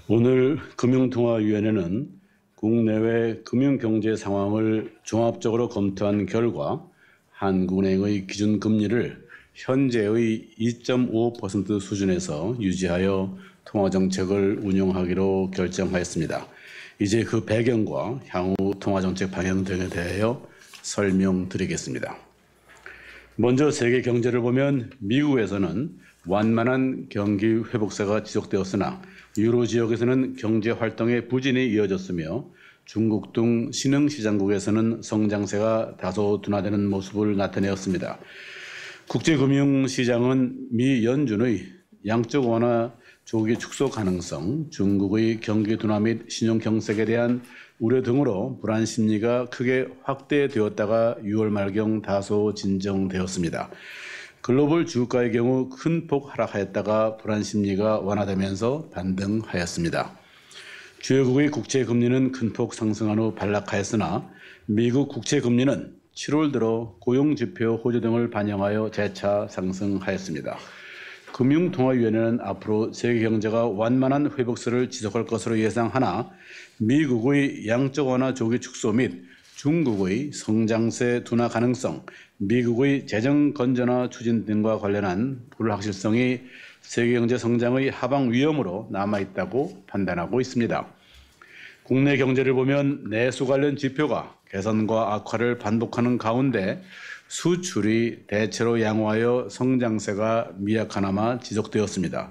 오늘 금융통화위원회는 국내외 금융경제 상황을 종합적으로 검토한 결과 한국은행의 기준금리를 현재의 2.5% 수준에서 유지하여 통화정책을 운용하기로 결정하였습니다. 이제 그 배경과 향후 통화정책 방향 등에 대하여 설명드리겠습니다. 먼저 세계 경제를 보면 미국에서는 완만한 경기 회복세가 지속되었으나 유로 지역에서는 경제 활동의 부진이 이어졌으며 중국 등 신흥시장국에서는 성장세가 다소 둔화되는 모습을 나타내었습니다. 국제금융시장은 미 연준의 양적 완화 조기 축소 가능성, 중국의 경기 둔화 및 신용 경색에 대한 우려 등으로 불안 심리가 크게 확대되었다가 6월 말경 다소 진정되었습니다. 글로벌 주가의 경우 큰 폭 하락하였다가 불안 심리가 완화되면서 반등하였습니다. 주요국의 국채 금리는 큰 폭 상승한 후 반락하였으나 미국 국채 금리는 7월 들어 고용지표 호조 등을 반영하여 재차 상승하였습니다. 금융통화위원회는 앞으로 세계 경제가 완만한 회복세를 지속할 것으로 예상하나 미국의 양적 완화 조기 축소 및 중국의 성장세 둔화 가능성, 미국의 재정 건전화 추진 등과 관련한 불확실성이 세계 경제 성장의 하방 위험으로 남아있다고 판단하고 있습니다. 국내 경제를 보면 내수 관련 지표가 개선과 악화를 반복하는 가운데 수출이 대체로 양호하여 성장세가 미약하나마 지속되었습니다.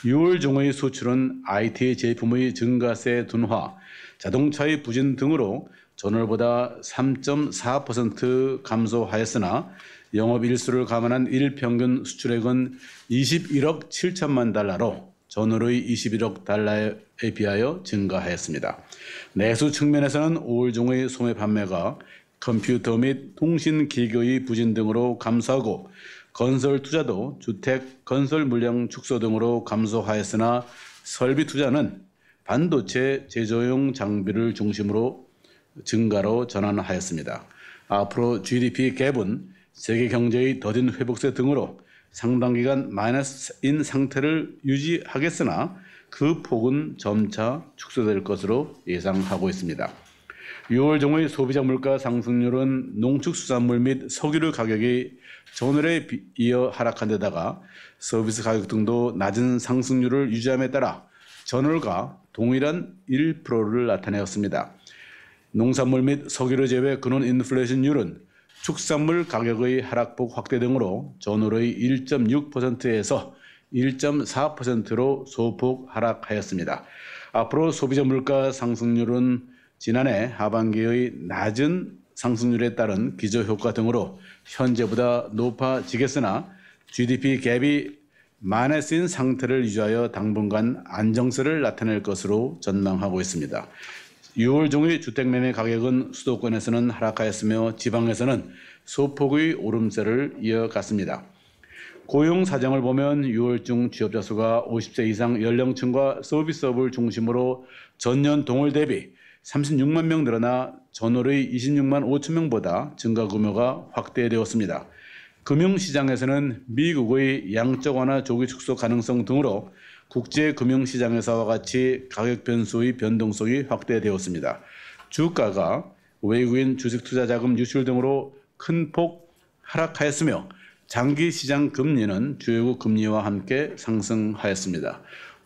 6월 중의 수출은 IT 제품의 증가세 둔화, 자동차의 부진 등으로 전월보다 3.4% 감소하였으나 영업일수를 감안한 일평균 수출액은 21억 7천만 달러로 전월의 21억 달러에 비하여 증가하였습니다. 내수 측면에서는 5월 중의 소매 판매가 컴퓨터 및 통신기기의 부진 등으로 감소하고 건설 투자도 주택 건설 물량 축소 등으로 감소하였으나 설비 투자는 반도체 제조용 장비를 중심으로 증가로 전환하였습니다. 앞으로 GDP 갭은 세계 경제의 더딘 회복세 등으로 상당 기간 마이너스인 상태를 유지하겠으나 그 폭은 점차 축소될 것으로 예상하고 있습니다. 6월 중의 소비자 물가 상승률은 농축수산물 및 석유류 가격이 전월에 이어 하락한 데다가 서비스 가격 등도 낮은 상승률을 유지함에 따라 전월과 동일한 1%를 나타내었습니다. 농산물 및 석유류 제외 근원 인플레이션율은 축산물 가격의 하락폭 확대 등으로 전월의 1.6%에서 1.4%로 소폭 하락하였습니다. 앞으로 소비자 물가 상승률은 지난해 하반기의 낮은 상승률에 따른 기저효과 등으로 현재보다 높아지겠으나 GDP 갭이 마이너스인 상태를 유지하여 당분간 안정세를 나타낼 것으로 전망하고 있습니다. 6월 중의 주택 매매 가격은 수도권에서는 하락하였으며 지방에서는 소폭의 오름세를 이어갔습니다. 고용 사정을 보면 6월 중 취업자 수가 50세 이상 연령층과 서비스업을 중심으로 전년 동월 대비 36만 명 늘어나 전월의 26만 5천 명보다 증가 규모가 확대되었습니다. 금융시장에서는 미국의 양적 완화 조기 축소 가능성 등으로 국제 금융시장에서와 같이 가격 변수의 변동성이 확대되었습니다. 주가가 외국인 주식 투자 자금 유출 등으로 큰 폭 하락하였으며 장기 시장 금리는 주요국 금리와 함께 상승하였습니다.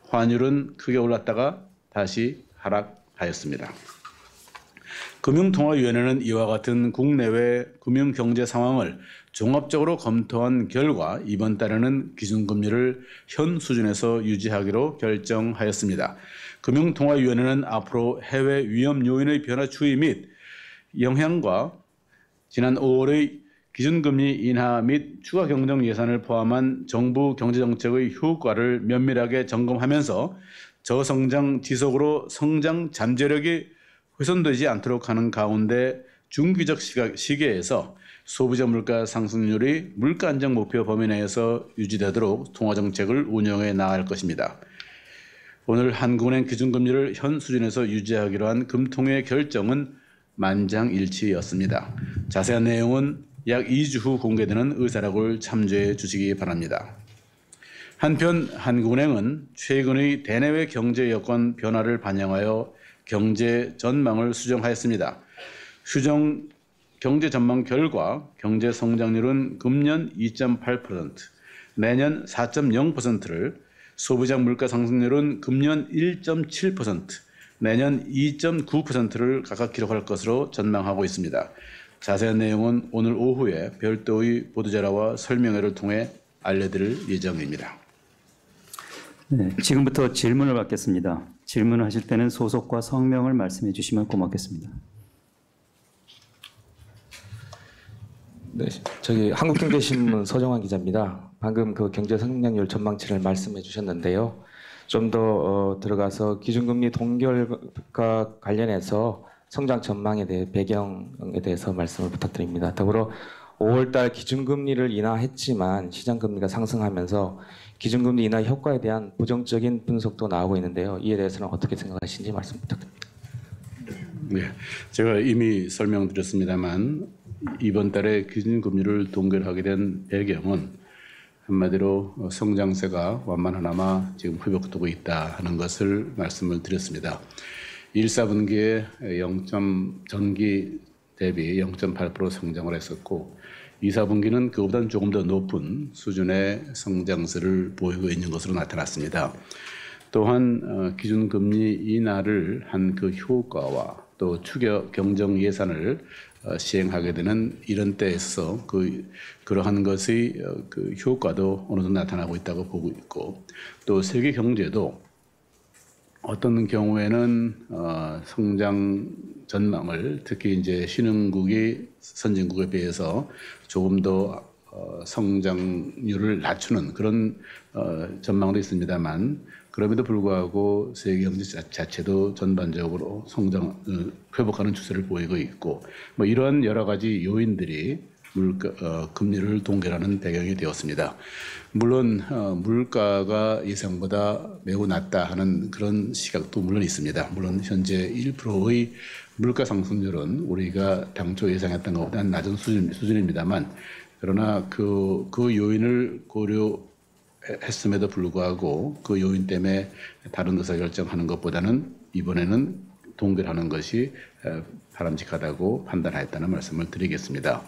환율은 크게 올랐다가 다시 하락하였습니다. 금융통화위원회는 이와 같은 국내외 금융경제 상황을 종합적으로 검토한 결과 이번 달에는 기준금리를 현 수준에서 유지하기로 결정하였습니다. 금융통화위원회는 앞으로 해외 위험 요인의 변화 추이 및 영향과 지난 5월의 기준금리 인하 및 추가 경정 예산을 포함한 정부 경제정책의 효과를 면밀하게 점검하면서 저성장 지속으로 성장 잠재력이 훼손되지 않도록 하는 가운데 중기적 시기에서 소비자 물가 상승률이 물가 안정 목표 범위 내에서 유지되도록 통화정책을 운영해 나갈 것입니다. 오늘 한국은행 기준금리를 현 수준에서 유지하기로 한 금통위의 결정은 만장일치였습니다. 자세한 내용은 약 2주 후 공개되는 의사록을 참조해 주시기 바랍니다. 한편 한국은행은 최근의 대내외 경제 여건 변화를 반영하여 경제 전망을 수정하였습니다. 수정 경제 전망 결과 경제 성장률은 금년 2.8%, 내년 4.0%를, 소비자 물가 상승률은 금년 1.7%, 내년 2.9%를 각각 기록할 것으로 전망하고 있습니다. 자세한 내용은 오늘 오후에 별도의 보도자료와 설명회를 통해 알려드릴 예정입니다. 네, 지금부터 질문을 받겠습니다. 질문하실 때는 소속과 성명을 말씀해 주시면 고맙겠습니다. 네, 저기 한국경제신문 서정환 기자입니다. 방금 그 경제 성장률 전망치를 말씀해 주셨는데요. 좀 더 들어가서 기준금리 동결과 관련해서 성장 전망에 대해 배경에 대해서 말씀을 부탁드립니다. 더불어 5월달 기준금리를 인하했지만 시장금리가 상승하면서 기준금리 인하 효과에 대한 부정적인 분석도 나오고 있는데요. 이에 대해서는 어떻게 생각하시는지 말씀 부탁드립니다. 네, 제가 이미 설명드렸습니다만 이번 달에 기준금리를 동결하게 된 배경은 한마디로 성장세가 완만하나마 지금 회복되고 있다 하는 것을 말씀을 드렸습니다. 1, 4분기에 전기 대비 0.8% 성장을 했었고 2, 4분기는 그보다는 조금 더 높은 수준의 성장세를 보이고 있는 것으로 나타났습니다. 또한 기준금리 인하를 한 그 효과와 또 추경 경정 예산을 시행하게 되는 이런 때에서 그러한 것의 그 효과도 어느 정도 나타나고 있다고 보고 있고, 또 세계 경제도 어떤 경우에는 성장 전망을 특히 이제 신흥국이 선진국에 비해서 조금 더 성장률을 낮추는 그런 전망도 있습니다만, 그럼에도 불구하고 세계 경제 자체도 전반적으로 성장 회복하는 추세를 보이고 있고, 뭐 이런 여러 가지 요인들이 금리를 동결하는 배경이 되었습니다. 물론 물가가 예상보다 매우 낮다 하는 그런 시각도 물론 있습니다. 물론 현재 1%의 물가 상승률은 우리가 당초 예상했던 것보다 낮은 수준입니다만, 그러나 그 요인을 고려했음에도 불구하고 그 요인 때문에 다른 의사결정하는 것보다는 이번에는 동결하는 것이 바람직하다고 판단하였다는 말씀을 드리겠습니다.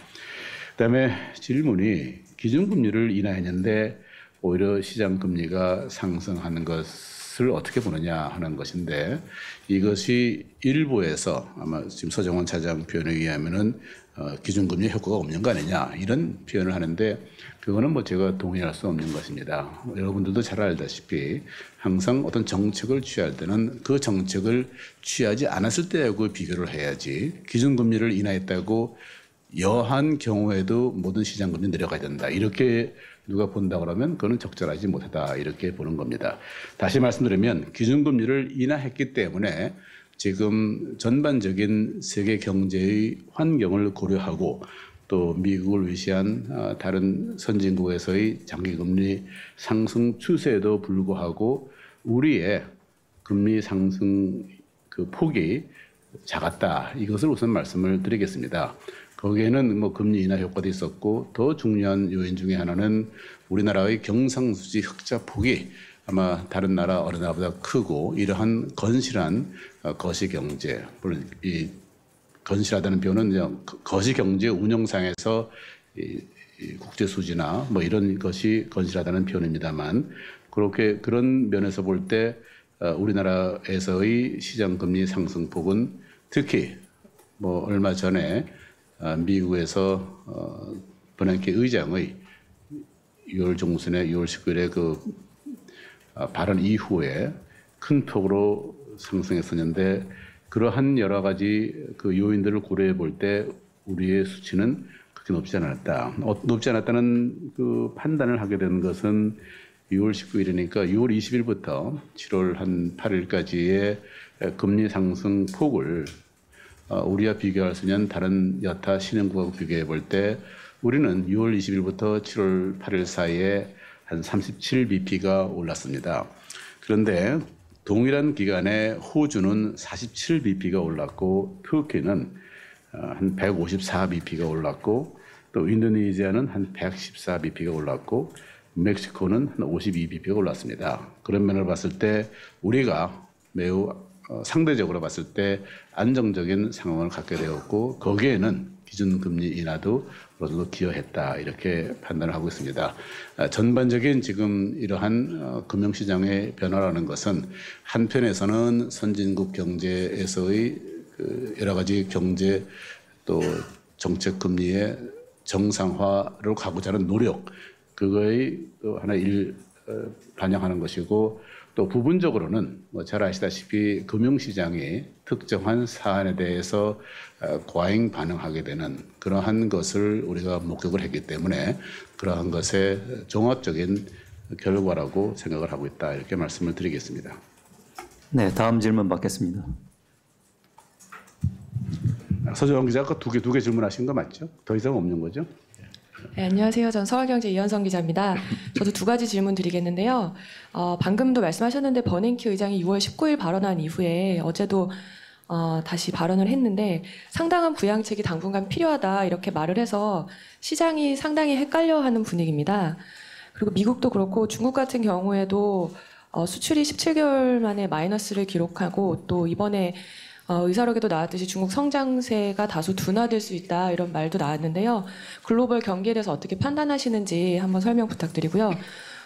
그다음에 질문이 기준금리를 인하했는데 오히려 시장금리가 상승하는 것을 어떻게 보느냐 하는 것인데, 이것이 일부에서 아마 지금 서정원 차장 표현에 의하면은 기준금리 효과가 없는 거 아니냐 이런 표현을 하는데, 그거는 뭐 제가 동의할 수 없는 것입니다. 여러분들도 잘 알다시피 항상 어떤 정책을 취할 때는 그 정책을 취하지 않았을 때하고 비교를 해야지, 기준금리를 인하했다고 여한 경우에도 모든 시장금리 내려가야 된다 이렇게 누가 본다 그러면 그거는 적절하지 못하다 이렇게 보는 겁니다. 다시 말씀드리면 기준금리를 인하했기 때문에 지금 전반적인 세계 경제의 환경을 고려하고 또 미국을 위시한 다른 선진국에서의 장기금리 상승 추세에도 불구하고 우리의 금리 상승 그 폭이 작았다, 이것을 우선 말씀을 드리겠습니다. 거기에는 뭐 금리 인하 효과도 있었고, 더 중요한 요인 중에 하나는 우리나라의 경상수지 흑자 폭이 아마 다른 나라 어느 나라보다 크고, 이러한 건실한 거시경제, 물론 이 건실하다는 표현은 거시경제 운영상에서 이 국제수지나 뭐 이런 것이 건실하다는 표현입니다만, 그렇게 그런 면에서 볼 때 우리나라에서의 시장금리 상승폭은 특히 뭐 얼마 전에 미국에서 버냉키 의장의 6월 중순에 6월 19일에 그 발언 이후에 큰 폭으로 상승했었는데, 그러한 여러 가지 그 요인들을 고려해 볼 때 우리의 수치는 그렇게 높지 않았다. 높지 않았다는 그 판단을 하게 된 것은 6월 19일이니까 6월 20일부터 7월 한 8일까지의 금리 상승 폭을 우리와 비교할 수 있는 다른 여타 신흥국하고 비교해 볼 때 우리는 6월 20일부터 7월 8일 사이에 한 37bp가 올랐습니다. 그런데 동일한 기간에 호주는 47bp가 올랐고, 터키는 한 154bp가 올랐고, 또 인도네시아는 한 114bp가 올랐고, 멕시코는 한 52bp가 올랐습니다. 그런 면을 봤을 때 우리가 매우 상대적으로 봤을 때 안정적인 상황을 갖게 되었고 거기에는 기준금리 인하도 어느 정도 기여했다 이렇게 판단을 하고 있습니다. 전반적인 지금 이러한 금융시장의 변화라는 것은 한편에서는 선진국 경제에서의 그 여러 가지 경제 또 정책 금리의 정상화로 가고자 하는 노력 그거의 또 하나의 반영하는 것이고 또 부분적으로는 뭐 잘 아시다시피 금융시장이 특정한 사안에 대해서 과잉 반응하게 되는 그러한 것을 우리가 목격을 했기 때문에 그러한 것의 종합적인 결과라고 생각을 하고 있다 이렇게 말씀을 드리겠습니다. 네, 다음 질문 받겠습니다. 서정원 기자가 두 개 질문하신 거 맞죠? 더 이상 없는 거죠? 네, 안녕하세요. 전 서울경제 이현성 기자입니다. 저도 두 가지 질문 드리겠는데요. 방금도 말씀하셨는데 버냉키 의장이 6월 19일 발언한 이후에 어제도 다시 발언을 했는데 상당한 부양책이 당분간 필요하다 이렇게 말을 해서 시장이 상당히 헷갈려하는 분위기입니다. 그리고 미국도 그렇고 중국 같은 경우에도 수출이 17개월 만에 마이너스를 기록하고 또 이번에 의사록에도 나왔듯이 중국 성장세가 다소 둔화될 수 있다 이런 말도 나왔는데요. 글로벌 경기에 대해서 어떻게 판단하시는지 한번 설명 부탁드리고요.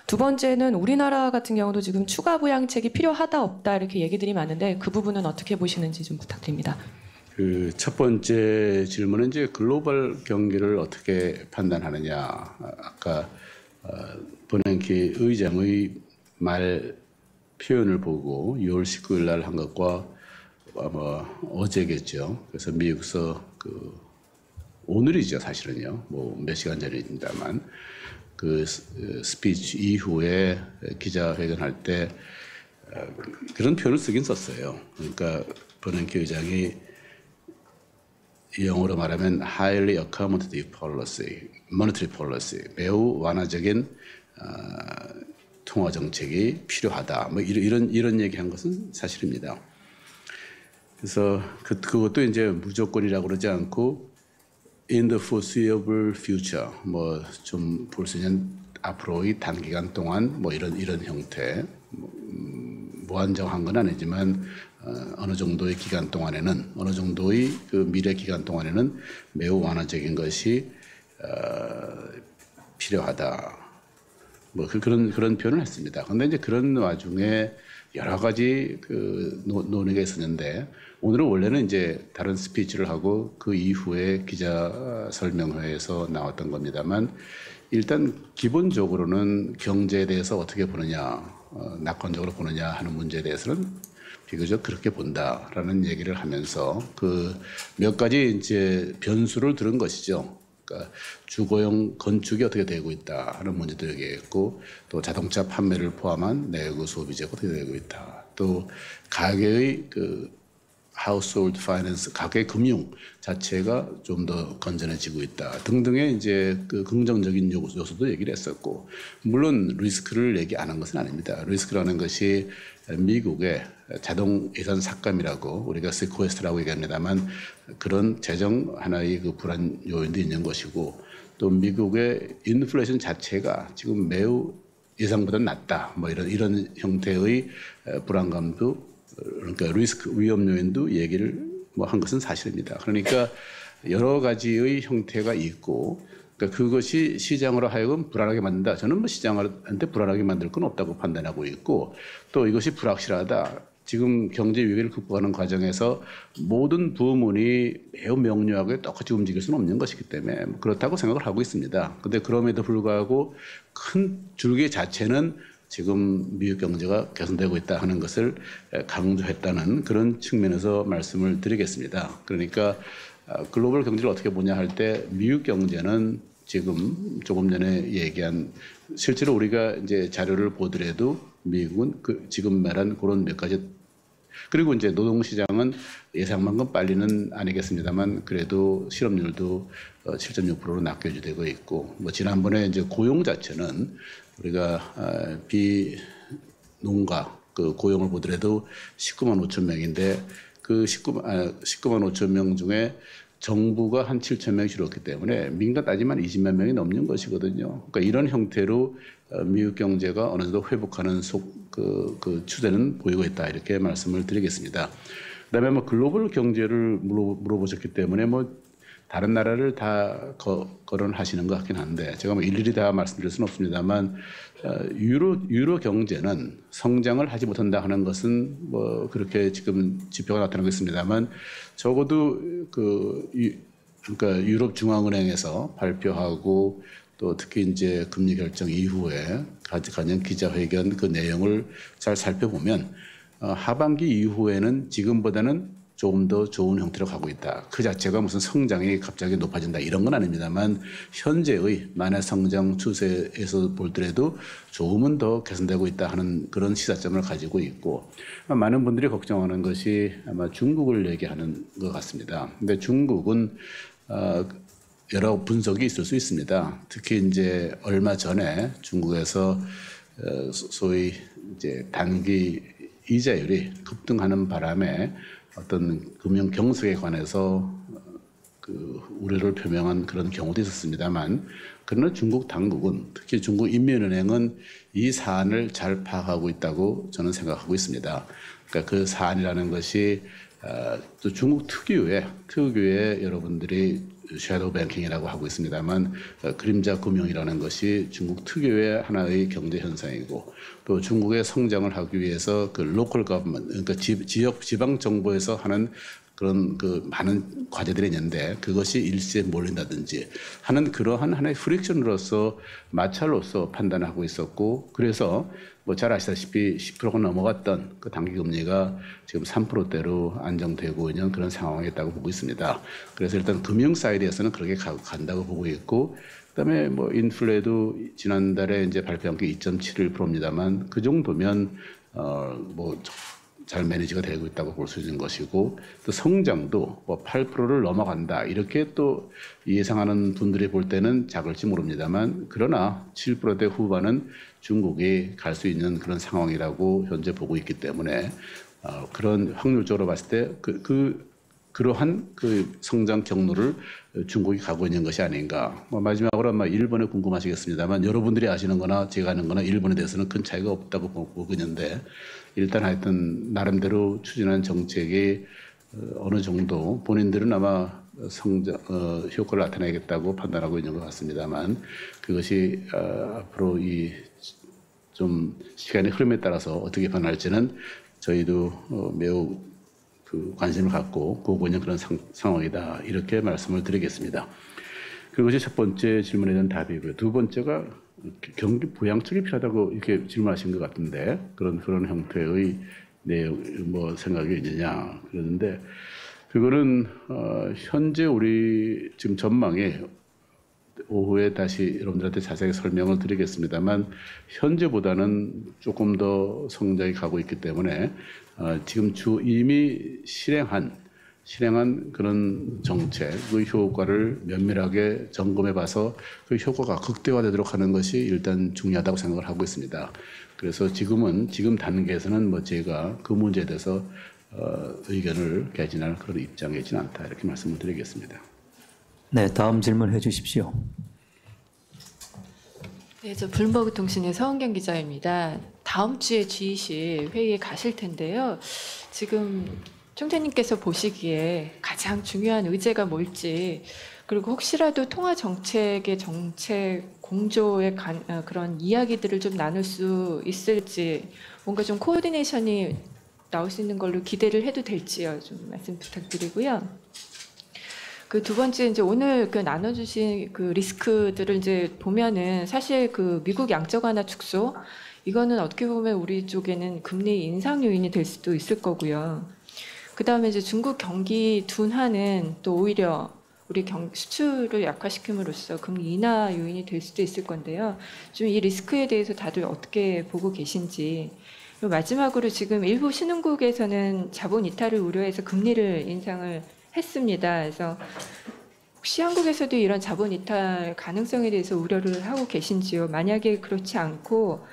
두 번째는 우리나라 같은 경우도 지금 추가 부양책이 필요하다 없다 이렇게 얘기들이 많은데 그 부분은 어떻게 보시는지 좀 부탁드립니다. 그 첫 번째 질문은 이제 글로벌 경기를 어떻게 판단하느냐. 아까 버냉키 의장의 말 표현을 보고 6월 19일 날 한 것과 아마 어제겠죠. 그래서 미국서 오늘이죠 사실은요. 뭐 몇 시간 전입니다만 그 스피치 이후에 기자회견할 때 그런 표현을 쓰긴 썼어요. 그러니까 버냉키 의장이 영어로 말하면 highly accommodative policy, monetary policy, 매우 완화적인 통화 정책이 필요하다. 뭐 이런 얘기한 것은 사실입니다. 그래서 그것도 이제 무조건이라고 그러지 않고 in the foreseeable future 뭐 좀 볼 수 있는 앞으로의 단기간 동안 뭐 이런 형태 무한정한 건 아니지만 어느 정도의 기간 동안에는 어느 정도의 그 미래 기간 동안에는 매우 완화적인 것이 필요하다. 뭐 그런 표현을 했습니다. 그런데 이제 그런 와중에 여러 가지 그 논의가 있었는데 오늘은 원래는 이제 다른 스피치를 하고 그 이후에 기자 설명회에서 나왔던 겁니다만 일단 기본적으로는 경제에 대해서 어떻게 보느냐, 낙관적으로 보느냐 하는 문제에 대해서는 비교적 그렇게 본다라는 얘기를 하면서 그 몇 가지 이제 변수를 들은 것이죠. 그러니까 주거용 건축이 어떻게 되고 있다 하는 문제도 얘기했고 또 자동차 판매를 포함한 내구 소비재가 어떻게 되고 있다. 또 가계의 그 household finance 가계 금융 자체가 좀 더 건전해지고 있다 등등의 이제 그 긍정적인 요소도 얘기를 했었고 물론 리스크를 얘기 안 한 것은 아닙니다. 리스크라는 것이 미국의 자동 예산 삭감이라고 우리가 세퀘스트라고 얘기합니다만 그런 재정 하나의 그 불안 요인도 있는 것이고 또 미국의 인플레이션 자체가 지금 매우 예상보다 낮다 뭐 이런 형태의 불안감도 그러니까 리스크 위험 요인도 얘기를 뭐 한 것은 사실입니다. 그러니까 여러 가지의 형태가 있고 그러니까 그것이 시장으로 하여금 불안하게 만든다. 저는 뭐 시장한테 불안하게 만들 건 없다고 판단하고 있고 또 이것이 불확실하다. 지금 경제 위기를 극복하는 과정에서 모든 부문이 매우 명료하게 똑같이 움직일 수는 없는 것이기 때문에 그렇다고 생각을 하고 있습니다. 그런데 그럼에도 불구하고 큰 줄기 자체는 지금 미국 경제가 개선되고 있다 하는 것을 강조했다는 그런 측면에서 말씀을 드리겠습니다. 그러니까 글로벌 경제를 어떻게 보냐 할 때 미국 경제는 지금 조금 전에 얘기한 실제로 우리가 이제 자료를 보더라도 미국은 지금 말한 그런 몇 가지 그리고 이제 노동시장은 예상만큼 빨리는 아니겠습니다만 그래도 실업률도 7.6%로 낮게 유지되고 있고 뭐 지난번에 이제 고용 자체는 우리가 비농가 그 고용을 보더라도 19만 5천 명인데 그 19만 5천 명 중에 정부가 한 7천 명이 줄었기 때문에 민간 따지면 20만 명이 넘는 것이거든요. 그러니까 이런 형태로 미국 경제가 어느 정도 회복하는 그 추세는 보이고 있다 이렇게 말씀을 드리겠습니다. 그다음에 뭐 글로벌 경제를 물어보셨기 때문에 뭐 다른 나라를 다 거론하시는 것 같긴 한데 제가 뭐 일일이 다 말씀드릴 수는 없습니다만 유로 경제는 성장을 하지 못한다 하는 것은 뭐 그렇게 지금 지표가 나타나고 있습니다만 적어도 그러니까 유럽 중앙은행에서 발표하고 또 특히 이제 금리 결정 이후에 가진 기자회견 그 내용을 잘 살펴보면 하반기 이후에는 지금보다는 조금 더 좋은 형태로 가고 있다. 그 자체가 무슨 성장이 갑자기 높아진다 이런 건 아닙니다만 현재의 만의 성장 추세에서 볼더라도 조금은 더 개선되고 있다 하는 그런 시사점을 가지고 있고 많은 분들이 걱정하는 것이 아마 중국을 얘기하는 것 같습니다. 근데 중국은 여러 분석이 있을 수 있습니다. 특히 이제 얼마 전에 중국에서 소위 이제 단기 이자율이 급등하는 바람에 어떤 금융 경색에 관해서 그 우려를 표명한 그런 경우도 있었습니다만 그러나 중국 당국은 특히 중국 인민은행은 이 사안을 잘 파악하고 있다고 저는 생각하고 있습니다. 그러니까 그 사안이라는 것이 또 중국 특유의 여러분들이 섀도우 뱅킹이라고 하고 있습니다만 그림자 금융이라는 것이 중국 특유의 하나의 경제 현상이고 또 중국의 성장을 하기 위해서 그 로컬 거버먼트 그러니까 지방 정부에서 하는 그런 그 많은 과제들이 있는데 그것이 일시에 몰린다든지 하는 그러한 하나의 프릭션으로서 마찰로서 판단하고 있었고 그래서 뭐 잘 아시다시피 10%가 넘어갔던 그 단기 금리가 지금 3%대로 안정되고 있는 그런 상황이었다고 보고 있습니다. 그래서 일단 금융 사이드에서는 그렇게 간다고 보고 있고 그다음에 뭐 인플레도 지난달에 이제 발표한 게 2.71%입니다만 그 정도면 뭐 잘 매니지가 되고 있다고 볼 수 있는 것이고 또 성장도 뭐 8%를 넘어간다 이렇게 또 예상하는 분들이 볼 때는 작을지 모릅니다만 그러나 7%대 후반은 중국이 갈 수 있는 그런 상황이라고 현재 보고 있기 때문에 그런 확률적으로 봤을 때 그러한 그 성장 경로를 중국이 가고 있는 것이 아닌가. 마지막으로 아마 일본에 궁금하시겠습니다만 여러분들이 아시는 거나 제가 아는 거나 일본에 대해서는 큰 차이가 없다고 보고 있는데 일단 하여튼 나름대로 추진한 정책이 어느 정도 본인들은 아마 효과를 나타내겠다고 판단하고 있는 것 같습니다만 그것이 앞으로 이 좀 시간의 흐름에 따라서 어떻게 변할지는 저희도 매우 그 관심을 갖고 보고 있는 그런 상황이다 이렇게 말씀을 드리겠습니다. 그것이 첫 번째 질문에 대한 답이고요. 두 번째가 경기 부양책이 필요하다고 이렇게 질문하신 것 같은데 그런 형태의 내용 뭐 생각이 있느냐 그러는데 그거는 현재 우리 지금 전망이 오후에 다시 여러분들한테 자세히 설명을 드리겠습니다만 현재보다는 조금 더 성장이 가고 있기 때문에 지금 이미 실행한 그런 정책의 효과를 면밀하게 점검해 봐서 그 효과가 극대화되도록 하는 것이 일단 중요하다고 생각을 하고 있습니다. 그래서 지금 단계에서는 뭐 제가 그 문제에 대해서 의견을 개진할 그런 입장에 있지는 않다 이렇게 말씀을 드리겠습니다. 네, 다음 질문해 주십시오. 네, 저 블룸버그 통신의 서은경 기자입니다. 다음 주에 G20 회의에 가실 텐데요. 지금 총재님께서 보시기에 가장 중요한 의제가 뭘지 그리고 혹시라도 통화 정책의 정책 공조의 그런 이야기들을 좀 나눌 수 있을지 뭔가 좀 코오디네이션이 나올 수 있는 걸로 기대를 해도 될지요. 좀 말씀 부탁드리고요. 그 두 번째 이제 오늘 그 나눠주신 그 리스크들을 이제 보면은 사실 그 미국 양적 완화 축소 이거는 어떻게 보면 우리 쪽에는 금리 인상 요인이 될 수도 있을 거고요. 그 다음에 이제 중국 경기 둔화는 또 오히려 우리 수출을 약화시킴으로써 금리 인하 요인이 될 수도 있을 건데요. 좀 이 리스크에 대해서 다들 어떻게 보고 계신지. 그리고 마지막으로 지금 일부 신흥국에서는 자본 이탈을 우려해서 금리를 인상을 했습니다. 그래서 혹시 한국에서도 이런 자본 이탈 가능성에 대해서 우려를 하고 계신지요? 만약에 그렇지 않고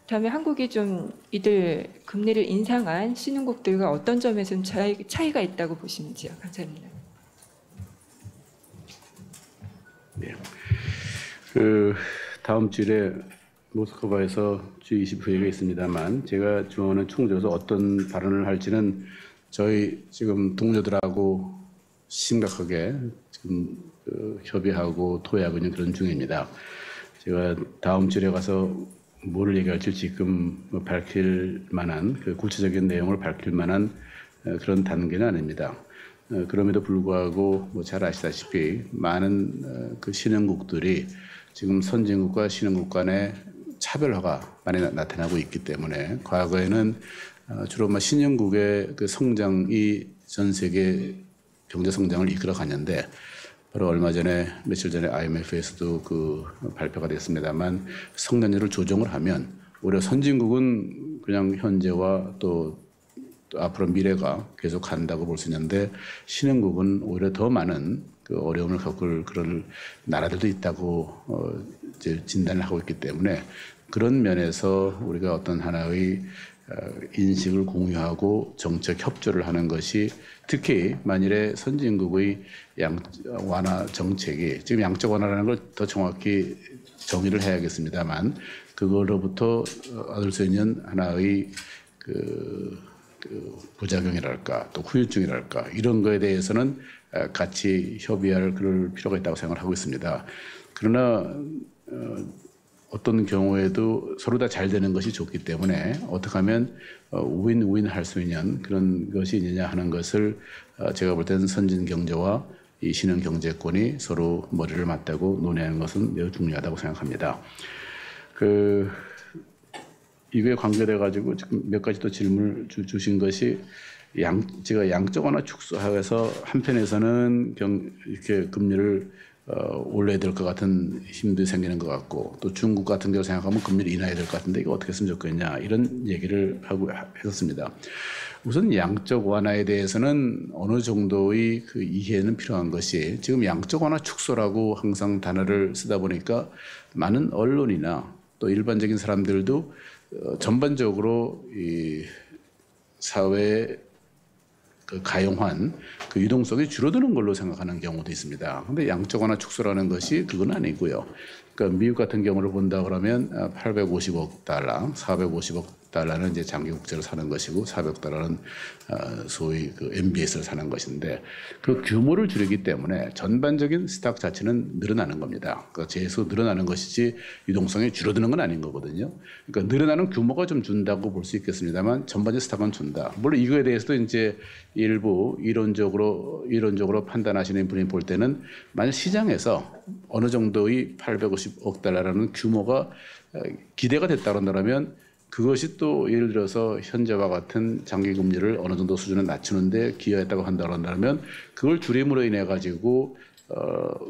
그다음에 한국이 좀 이들 금리를 인상한 신흥국들과 어떤 점에서는 차이가 있다고 보시는지요? 감사합니다. 그 다음 주일에 모스크바에서 G20 회의가 있습니다만 제가 주원은 총재로서 어떤 발언을 할지는 저희 지금 동료들하고 심각하게 지금 협의하고 토의하고 있는 그런 중입니다. 제가 다음 주에 가서 뭐를 얘기할지 지금 밝힐 만한 그 구체적인 내용을 밝힐 만한 그런 단계는 아닙니다. 그럼에도 불구하고 뭐 잘 아시다시피 많은 그 신흥국들이 지금 선진국과 신흥국 간의 차별화가 많이 나타나고 있기 때문에 과거에는 주로 신흥국의 그 성장이 전 세계 경제 성장을 이끌어갔는데 바로 얼마 전에 며칠 전에 IMF에서도 그 발표가 됐습니다만 성장률을 조정을 하면 오히려 선진국은 그냥 현재와 또 앞으로 미래가 계속 간다고 볼 수 있는데 신흥국은 오히려 더 많은 그 어려움을 겪을 그런 나라들도 있다고 이제 진단을 하고 있기 때문에 그런 면에서 우리가 어떤 하나의 인식을 공유하고 정책 협조를 하는 것이 특히 만일에 선진국의 완화 정책이 지금 양적 완화라는 걸 더 정확히 정의를 해야겠습니다만 그거로부터 얻을 수 있는 하나의 그 부작용이랄까 또 후유증이랄까 이런 거에 대해서는 같이 협의할 그럴 필요가 있다고 생각을 하고 있습니다. 그러나 어떤 경우에도 서로 다 잘 되는 것이 좋기 때문에 어떻게 하면 우윈우윈 할 수 있는 그런 것이 있느냐 하는 것을 제가 볼 때는 선진 경제와 이 신흥 경제권이 서로 머리를 맞대고 논의하는 것은 매우 중요하다고 생각합니다. 이거에 관계돼 가지고 지금 몇 가지 또 질문을 주신 것이 제가 양적 완화 축소해서 한편에서는 이렇게 금리를 올려야 될 것 같은 힘도 생기는 것 같고 또 중국 같은 경우 생각하면 금리를 인하해야 될 것 같은데 이거 어떻게 했으면 좋겠냐 이런 얘기를 하고 했었습니다. 우선 양적 완화에 대해서는 어느 정도의 그 이해는 필요한 것이 지금 양적 완화 축소라고 항상 단어를 쓰다 보니까 많은 언론이나 또 일반적인 사람들도 전반적으로 이 사회의 그 가용한 그 유동성이 줄어드는 걸로 생각하는 경우도 있습니다. 그런데 양적 완화 축소라는 것이 그건 아니고요. 그러니까 미국 같은 경우를 본다 그러면 850억 달러, 450억 달러는 이제 장기 국채를 사는 것이고 400억 달러는 소위 그 MBS를 사는 것인데 그 규모를 줄이기 때문에 전반적인 스탁 자체는 늘어나는 겁니다. 그러니까 재수 늘어나는 것이지 유동성이 줄어드는 건 아닌 거거든요. 그러니까 늘어나는 규모가 좀 준다고 볼 수 있겠습니다만 전반적 스탁은 준다. 물론 이거에 대해서도 이제 일부 이론적으로 판단하시는 분이 볼 때는 만약 시장에서 어느 정도의 850억 달러라는 규모가 기대가 됐다 그런다면 그것이 또 예를 들어서 현재와 같은 장기 금리를 어느 정도 수준에 낮추는데 기여했다고 한다면 그걸 줄임으로 인해 가지고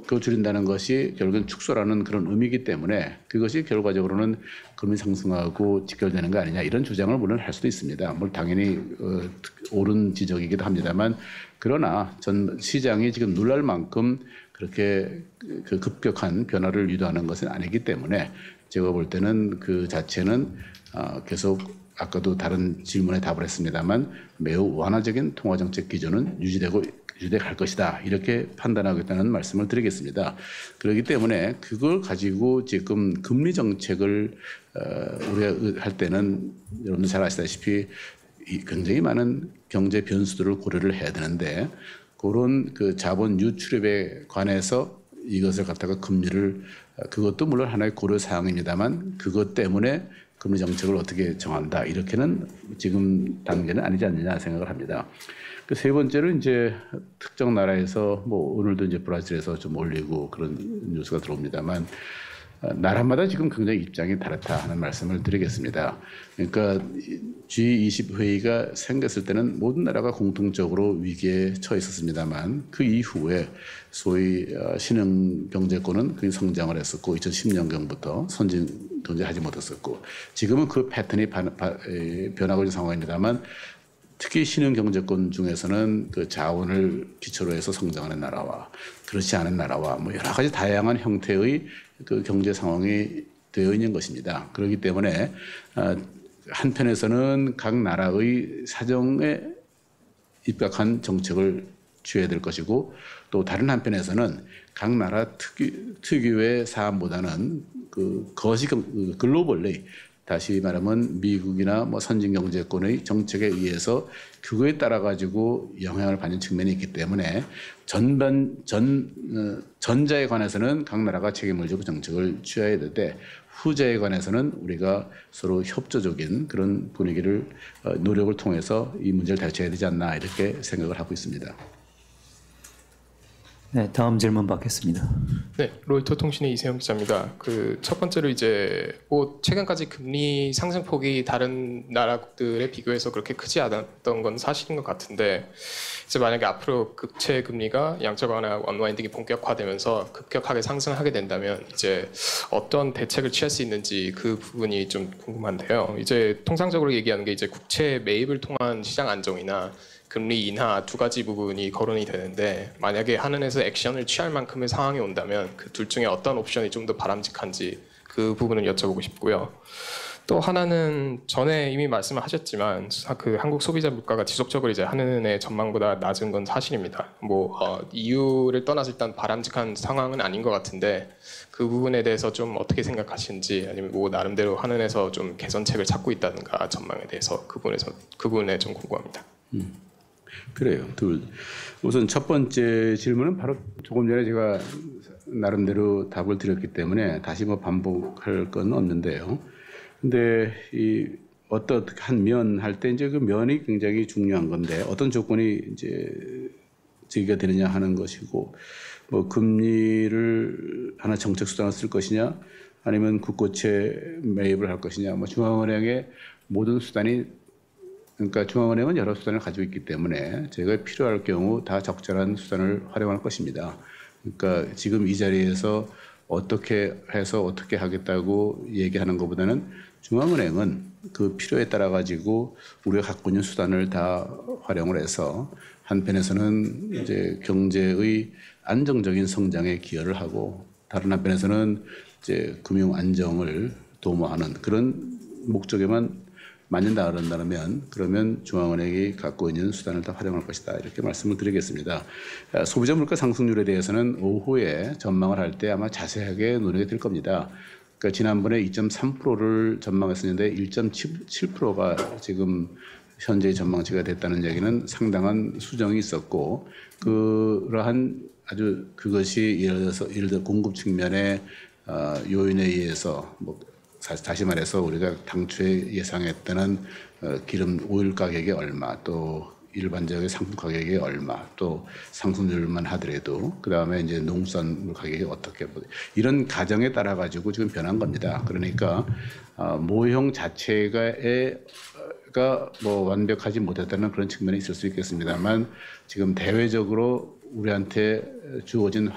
그걸 줄인다는 것이 결국은 축소라는 그런 의미이기 때문에 그것이 결과적으로는 금리 상승하고 직결되는 거 아니냐 이런 주장을 물론 할 수도 있습니다. 물론 당연히 옳은 지적이기도 합니다만 그러나 전 시장이 지금 놀랄 만큼 그렇게 그 급격한 변화를 유도하는 것은 아니기 때문에 제가 볼 때는 그 자체는 계속 아까도 다른 질문에 답을 했습니다만 매우 완화적인 통화정책 기조는 유지될 것이다 이렇게 판단하겠다는 말씀을 드리겠습니다. 그렇기 때문에 그걸 가지고 지금 금리 정책을 우리가 할 때는 여러분들 잘 아시다시피 굉장히 많은 경제 변수들을 고려를 해야 되는데 그런 그 자본 유출입에 관해서 이것을 갖다가 금리를 그것도 물론 하나의 고려 사항입니다만 그것 때문에 금리 정책을 어떻게 정한다 이렇게는 지금 단계는 아니지 않느냐 생각을 합니다. 그 세 번째로 이제 특정 나라에서 뭐 오늘도 이제 브라질에서 좀 올리고 그런 뉴스가 들어옵니다만 나라마다 지금 굉장히 입장이 다르다 하는 말씀을 드리겠습니다. 그러니까 G20 회의가 생겼을 때는 모든 나라가 공통적으로 위기에 처해 있었습니다만 그 이후에 소위 신흥 경제권은 그 성장을 했었고 2010년경부터 선진 경제 하지 못했었고 지금은 그 패턴이 변하고 있는 상황입니다만 특히 신흥 경제권 중에서는 그 자원을 기초로 해서 성장하는 나라와 그렇지 않은 나라와 뭐 여러 가지 다양한 형태의 그 경제 상황이 되어 있는 것입니다. 그렇기 때문에 한편에서는 각 나라의 사정에 입각한 정책을 취해야 될 것이고 또 다른 한편에서는 각 나라 특유의 사안보다는 그 글로벌리 다시 말하면 미국이나 뭐 선진 경제권의 정책에 의해서 그거에 따라 가지고 영향을 받는 측면이 있기 때문에 전자에 관해서는 각 나라가 책임을 지고 정책을 취해야 되되 후자에 관해서는 우리가 서로 협조적인 그런 분위기를 노력을 통해서 이 문제를 대처해야 되지 않나 이렇게 생각을 하고 있습니다. 네, 다음 질문 받겠습니다. 네, 로이터 통신의 이세영 기자입니다. 그 첫 번째로 이제 뭐 최근까지 금리 상승폭이 다른 나라들에 비교해서 그렇게 크지 않았던 건 사실인 것 같은데 이제 만약에 앞으로 국채 금리가 양적 완화 언와인딩이 본격화되면서 급격하게 상승하게 된다면 이제 어떤 대책을 취할 수 있는지 그 부분이 좀 궁금한데요. 이제 통상적으로 얘기하는 게 이제 국채 매입을 통한 시장 안정이나 금리 인하 두 가지 부분이 거론이 되는데 만약에 한은에서 액션을 취할 만큼의 상황이 온다면 그 둘 중에 어떤 옵션이 좀 더 바람직한지 그 부분을 여쭤보고 싶고요. 또 하나는 전에 이미 말씀을 하셨지만 그 한국 소비자 물가가 지속적으로 이제 한은의 전망보다 낮은 건 사실입니다. 이유를 떠나서 일단 바람직한 상황은 아닌 것 같은데 그 부분에 대해서 좀 어떻게 생각하시는지 아니면 뭐 나름대로 한은에서 좀 개선책을 찾고 있다든가 전망에 대해서 그 부분에 좀 궁금합니다. 그래요. 우선 첫 번째 질문은 바로 조금 전에 제가 나름대로 답을 드렸기 때문에 다시 뭐 반복할 건 없는데요. 근데 이 어떤 한 면 할 때 이제 그 면이 굉장히 중요한 건데 어떤 조건이 이제 제기가 되느냐 하는 것이고 뭐 금리를 하나 정책 수단을 쓸 것이냐 아니면 국고채 매입을 할 것이냐 뭐 중앙은행의 모든 수단이 그러니까 중앙은행은 여러 수단을 가지고 있기 때문에 저희가 필요할 경우 다 적절한 수단을 활용할 것입니다. 그러니까 지금 이 자리에서 어떻게 해서 어떻게 하겠다고 얘기하는 것보다는 중앙은행은 그 필요에 따라 가지고 우리가 갖고 있는 수단을 다 활용을 해서 한편에서는 이제 경제의 안정적인 성장에 기여를 하고 다른 한편에서는 이제 금융 안정을 도모하는 그런 목적에만 맞는다 그러면 중앙은행이 갖고 있는 수단을 다 활용할 것이다 이렇게 말씀을 드리겠습니다. 소비자 물가 상승률에 대해서는 오후에 전망을 할 때 아마 자세하게 논의가 될 겁니다. 그러니까 지난번에 2.3%를 전망했었는데 1.7%가 지금 현재 전망치가 됐다는 얘기는 상당한 수정이 있었고 그러한 아주 그것이 예를 들어 공급 측면의 요인에 의해서 다시 말해서 우리가 당초에 예상했던 기름 오일 가격이 얼마 또 일반적인 상품 가격이 얼마 또 상승률만 하더라도 그다음에 이제 농수산물 가격이 어떻게 이런 가정에 따라 가지고 지금 변한 겁니다. 그러니까 모형 자체가 뭐 완벽하지 못했다는 그런 측면이 있을 수 있겠습니다만 지금 대외적으로 우리한테 주어진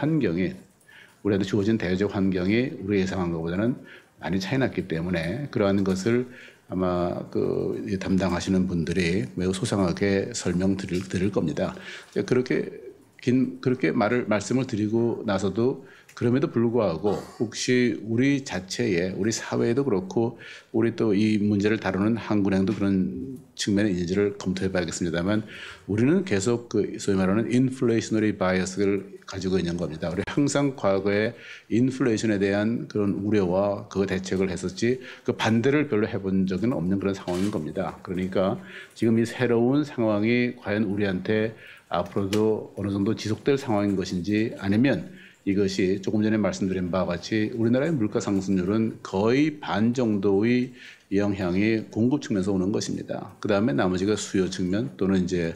대외적 환경이 우리 예상한 것보다는 많이 차이 났기 때문에 그러한 것을 아마 그 담당하시는 분들이 매우 소상하게 설명드릴 겁니다. 그렇게 말씀을 드리고 나서도 그럼에도 불구하고 혹시 우리 자체에 우리 사회에도 그렇고 우리 또 이 문제를 다루는 한국은행도 그런 측면이 있는지를 검토해 봐야겠습니다만 우리는 계속 그 소위 말하는 인플레이셔너리 바이어스를 가지고 있는 겁니다. 우리 항상 과거에 인플레이션에 대한 그런 우려와 그 대책을 했었지 그 반대를 별로 해본 적은 없는 그런 상황인 겁니다. 그러니까 지금 이 새로운 상황이 과연 우리한테 앞으로도 어느 정도 지속될 상황인 것인지 아니면 이것이 조금 전에 말씀드린 바와 같이 우리나라의 물가 상승률은 거의 반 정도의 영향이 공급 측면에서 오는 것입니다. 그 다음에 나머지가 수요 측면 또는 이제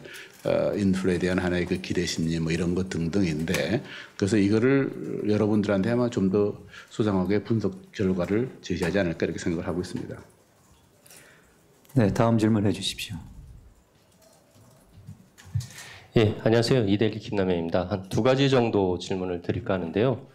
인플레에 대한 하나의 그 기대 심리 뭐 이런 것 등등인데 그래서 이거를 여러분들한테 아마 좀 더 소상하게 분석 결과를 제시하지 않을까 이렇게 생각을 하고 있습니다. 네, 다음 질문해 주십시오. 예, 안녕하세요. 이대리 김남현입니다. 한 두 가지 정도 질문을 드릴까 하는데요.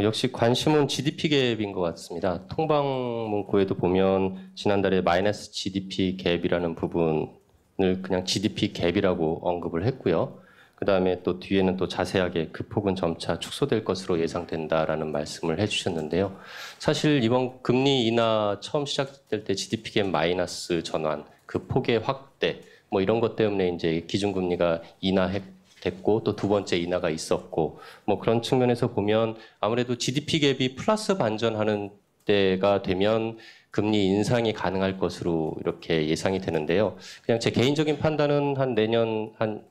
역시 관심은 GDP 갭인 것 같습니다. 통방 문구에도 보면 지난달에 마이너스 GDP 갭이라는 부분을 그냥 GDP 갭이라고 언급을 했고요. 그 다음에 또 뒤에는 또 자세하게 그 폭은 점차 축소될 것으로 예상된다라는 말씀을 해주셨는데요. 사실 이번 금리 인하 처음 시작될 때 GDP 갭 마이너스 전환, 그 폭의 확대, 이런 것 때문에 이제 기준금리가 인하될 됐고 또 두 번째 인하가 있었고 뭐 그런 측면에서 보면 아무래도 GDP 갭이 플러스 반전하는 때가 되면 금리 인상이 가능할 것으로 이렇게 예상이 되는데요. 그냥 제 개인적인 판단은 한 내년 한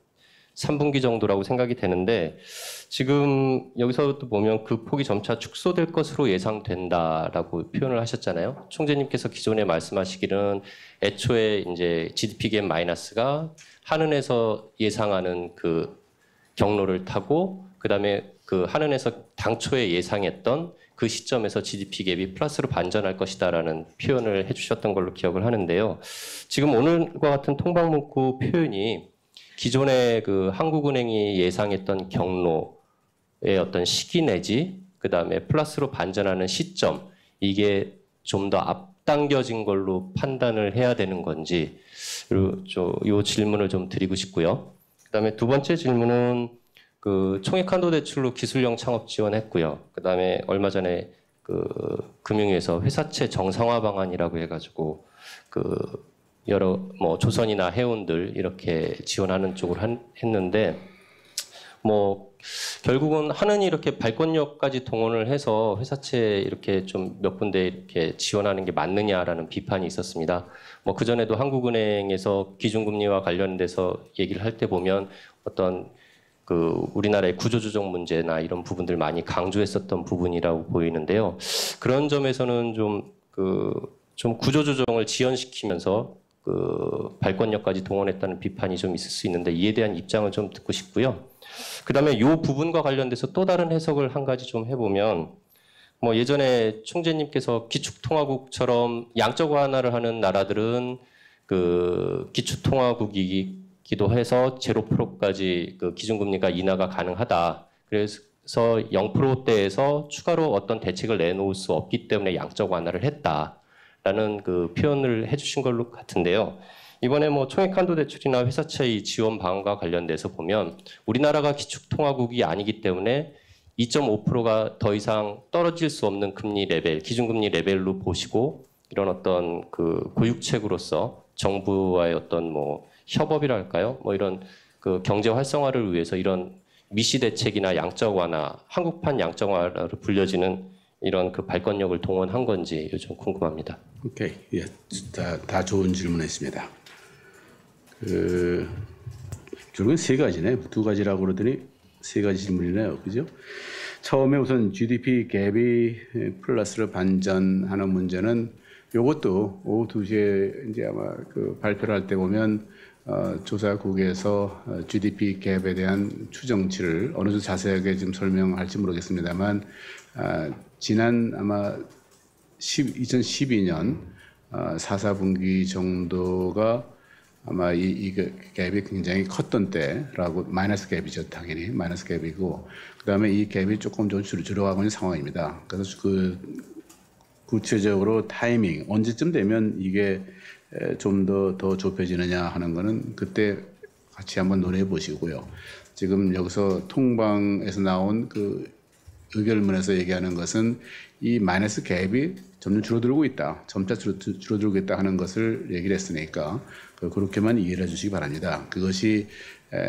3분기 정도라고 생각이 되는데 지금 여기서도 보면 그 폭이 점차 축소될 것으로 예상된다라고 표현을 하셨잖아요. 총재님께서 기존에 말씀하시기는 애초에 이제 GDP 갭 마이너스가 한은에서 예상하는 그 경로를 타고 그다음에 그 한은에서 당초에 예상했던 그 시점에서 GDP 갭이 플러스로 반전할 것이다라는 표현을 해주셨던 걸로 기억을 하는데요. 지금 오늘과 같은 통방문구 표현이 기존에 그 한국은행이 예상했던 경로의 어떤 시기 내지 그다음에 플러스로 반전하는 시점 이게 좀 더 앞당겨진 걸로 판단을 해야 되는 건지 이 질문을 좀 드리고 싶고요. 그다음에 두 번째 질문은 그 총액 한도 대출로 기술형 창업 지원했고요. 그다음에 얼마 전에 그 금융위에서 회사채 정상화 방안이라고 해가지고 그 여러 뭐 조선이나 해운들 이렇게 지원하는 쪽으로 했는데 뭐 결국은 한은이 이렇게 발권력까지 동원을 해서 회사채 이렇게 좀 몇 군데 이렇게 지원하는 게 맞느냐라는 비판이 있었습니다. 뭐 그 전에도 한국은행에서 기준금리와 관련돼서 얘기를 할 때 보면 어떤 그 우리나라의 구조조정 문제나 이런 부분들 많이 강조했었던 부분이라고 보이는데요. 그런 점에서는 좀 구조조정을 지연시키면서 그 발권력까지 동원했다는 비판이 좀 있을 수 있는데 이에 대한 입장을 좀 듣고 싶고요. 그다음에 이 부분과 관련돼서 또 다른 해석을 한 가지 좀 해보면 뭐 예전에 총재님께서 기축통화국처럼 양적 완화를 하는 나라들은 그 기축통화국이기도 해서 0%까지 그 기준금리가 인하가 가능하다. 그래서 0%대에서 추가로 어떤 대책을 내놓을 수 없기 때문에 양적 완화를 했다라는 그 표현을 해주신 걸로 같은데요. 이번에 뭐 총액 한도 대출이나 회사채의 지원 방안과 관련돼서 보면 우리나라가 기축통화국이 아니기 때문에 2.5%가 더 이상 떨어질 수 없는 금리 레벨, 기준금리 레벨로 보시고 이런 어떤 그 고육책으로서 정부와의 어떤 뭐 협업이랄까요? 뭐 이런 그 경제 활성화를 위해서 이런 미시 대책이나 양적 완화, 한국판 양적 완화로 불려지는 이런 그 발권력을 동원한 건지 요즘 궁금합니다. 오케이, 예, 다 좋은 질문했습니다. 결국은 세 가지네. 두 가지라고 그러더니 세 가지 질문이네요, 그죠? 처음에 우선 GDP 갭이 플러스로 반전하는 문제는 이것도 오후 2시에 이제 아마 그 발표를 할 때 보면 조사국에서 GDP 갭에 대한 추정치를 어느 정도 자세하게 좀 설명할지 모르겠습니다만 지난 아마 2012년 4분기 정도가 아마 이 갭이 굉장히 컸던 때라고 마이너스 갭이죠. 당연히 마이너스 갭이고 그다음에 이 갭이 조금 좀 줄어가고 있는 상황입니다. 그래서 그 구체적으로 타이밍 언제쯤 되면 이게 좀 더 좁혀지느냐 하는 거는 그때 같이 한번 논의해 보시고요. 지금 여기서 통방에서 나온 그 의결문에서 얘기하는 것은 이 마이너스 갭이 점점 줄어들고 있다. 점차 줄어들고 있다 하는 것을 얘기를 했으니까 그렇게만 이해를 해주시기 바랍니다. 그것이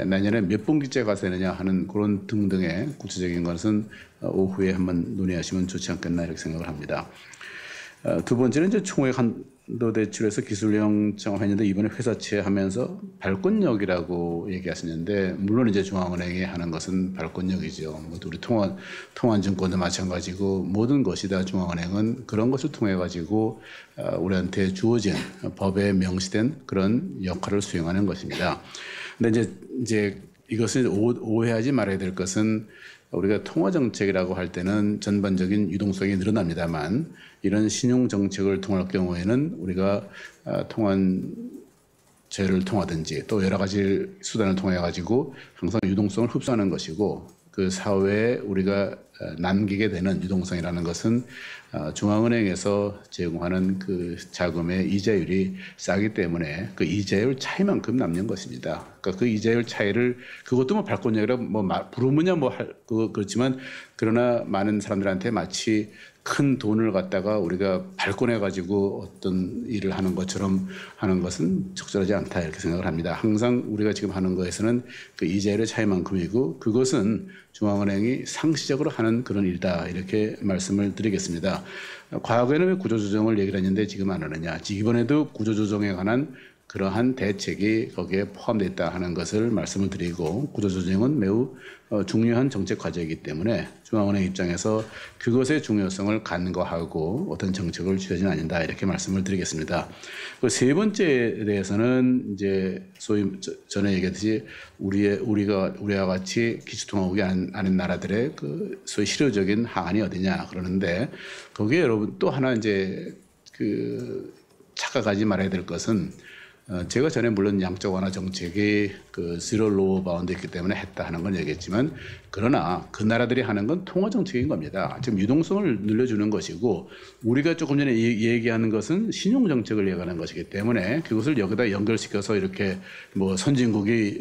내년에 몇 분기째 가세느냐 하는 그런 등등의 구체적인 것은 오후에 한번 논의하시면 좋지 않겠나 이렇게 생각을 합니다. 두 번째는 이제 총액 한도 대출에서 기술형 창업했는데 이번에 회사채 하면서 발권력이라고 얘기하셨는데 물론 이제 중앙은행이 하는 것은 발권력이죠. 우리 통한증권도 마찬가지고 모든 것이 다 중앙은행은 그런 것을 통해 가지고 우리한테 주어진 법에 명시된 그런 역할을 수행하는 것입니다. 근데 이제 이것을 오해하지 말아야 될 것은 우리가 통화 정책이라고 할 때는 전반적인 유동성이 늘어납니다만 이런 신용 정책을 통할 경우에는 우리가 통환제를 통하든지 또 여러 가지 수단을 통해 가지고 항상 유동성을 흡수하는 것이고 그 사회에 우리가 남기게 되는 유동성이라는 것은 중앙은행에서 제공하는 그 자금의 이자율이 싸기 때문에 그 이자율 차이만큼 남는 것입니다. 그러니까 그 이자율 차이를 그것도 뭐 발권력이라 뭐 부르느냐 그렇지만 그러나 많은 사람들한테 마치 큰 돈을 갖다가 우리가 발권해 가지고 어떤 일을 하는 것처럼 하는 것은 적절하지 않다 이렇게 생각을 합니다. 항상 우리가 지금 하는 것에서는 그 이자율의 차이만큼이고 그것은 중앙은행이 상시적으로 하는 그런 일이다 이렇게 말씀을 드리겠습니다. 과거에는 왜 구조조정을 얘기를 했는데 지금 안 하느냐. 이번에도 구조조정에 관한 그러한 대책이 거기에 포함되어 있다 하는 것을 말씀을 드리고 구조조정은 매우 중요한 정책 과제이기 때문에 중앙은행 입장에서 그것의 중요성을 간과하고 어떤 정책을 취하지는 않는다 이렇게 말씀을 드리겠습니다. 그 세 번째에 대해서는 이제 소위 전에 얘기했듯이 우리와 같이 기초통화국이 아닌 나라들의 그 소위 실효적인 하한이 어디냐 그러는데 거기에 여러분 또 하나 이제 그 착각하지 말아야 될 것은 제가 전에 물론 양적 완화 정책이 그 zero low 바운드였기 때문에 했다 하는 건 얘기했지만 그러나 그 나라들이 하는 건 통화 정책인 겁니다. 지금 유동성을 늘려주는 것이고 우리가 조금 전에 얘기하는 것은 신용 정책을 얘기하는 것이기 때문에 그것을 여기다 연결시켜서 이렇게 뭐 선진국이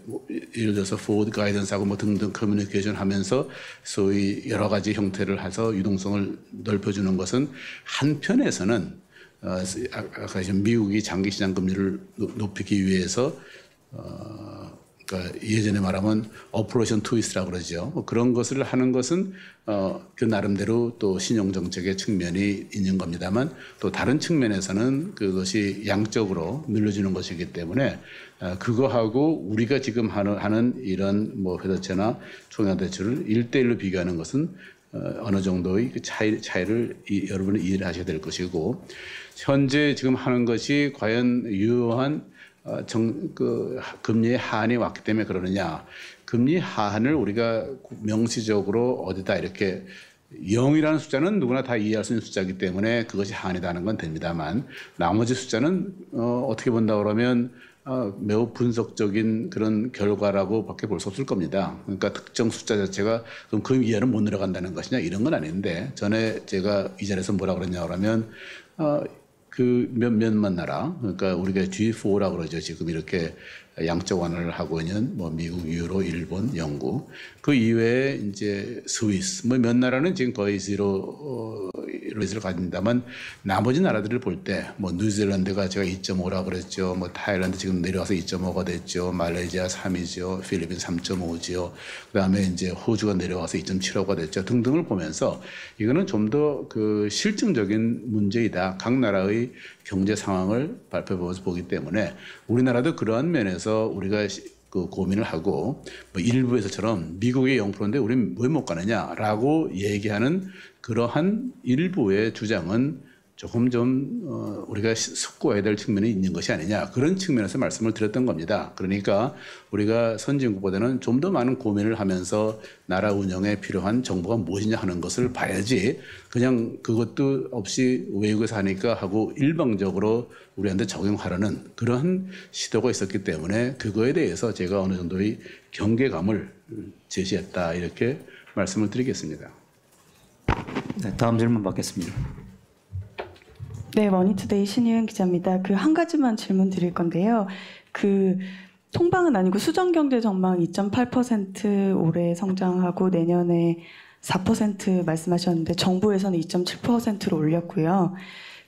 뭐 예를 들어서 포워드 가이던스하고 뭐 등등 커뮤니케이션 하면서 소위 여러 가지 형태를 해서 유동성을 넓혀주는 것은 한편에서는 아까 미국이 장기 시장 금리를 높이기 위해서 그러니까 예전에 말하면 오퍼레이션 트위스트라고 그러죠. 그런 것을 하는 것은 그 나름대로 또 신용 정책의 측면이 있는 겁니다만 또 다른 측면에서는 그것이 양적으로 늘려주는 것이기 때문에 그거하고 우리가 지금 하는 이런 뭐 회사채나 총량 대출을 1대1로 비교하는 것은 어느 정도의 그 차이를 여러분이 이해를 하셔야 될 것이고 현재 지금 하는 것이 과연 유효한 금리의 하한이 왔기 때문에 그러느냐. 금리 하한을 우리가 명시적으로 어디다 이렇게 0이라는 숫자는 누구나 다 이해할 수 있는 숫자이기 때문에 그것이 하한이라는 건 됩니다만 나머지 숫자는 어떻게 본다 그러면 매우 분석적인 그런 결과라고 밖에 볼 수 없을 겁니다. 그러니까 특정 숫자 자체가 그럼 그 이하는 못 내려간다는 것이냐 이런 건 아닌데 전에 제가 이 자리에서 뭐라 그랬냐 그러면 그 몇만 나라 그러니까 우리가 G4라고 그러죠. 지금 이렇게 양적 완화를 하고 있는 뭐 미국, 유로, 일본, 영국 그 이외에 이제 스위스 뭐 몇 나라는 지금 거의 제로를 가진다만 나머지 나라들을 볼 때 뭐 뉴질랜드가 제가 2.5라고 그랬죠. 뭐 타일란드 지금 내려와서 2.5가 됐죠. 말레이시아 3이죠. 필리핀 3.5죠. 그다음에 이제 호주가 내려와서 2.75가 됐죠. 등등을 보면서 이거는 좀 더 그 실증적인 문제이다. 각 나라의 경제 상황을 발표해서 보기 때문에 우리나라도 그러한 면에서 우리가 그 고민을 하고 뭐 일부에서처럼 미국의 0%인데 우리는 왜 못 가느냐라고 얘기하는 그러한 일부의 주장은 조금 좀 우리가 숙고해야 될 측면이 있는 것이 아니냐 그런 측면에서 말씀을 드렸던 겁니다. 그러니까 우리가 선진국보다는 좀 더 많은 고민을 하면서 나라 운영에 필요한 정보가 무엇이냐 하는 것을 봐야지 그냥 그것도 없이 외국에서 하니까 하고 일방적으로 우리한테 적용하려는 그런 시도가 있었기 때문에 그거에 대해서 제가 어느 정도의 경계감을 제시했다 이렇게 말씀을 드리겠습니다. 네, 다음 질문 받겠습니다. 네, 머니투데이 신희은 기자입니다. 그 한 가지만 질문 드릴 건데요. 그 통방은 아니고 수정 경제 전망 2.8% 올해 성장하고 내년에 4% 말씀하셨는데 정부에서는 2.7%로 올렸고요.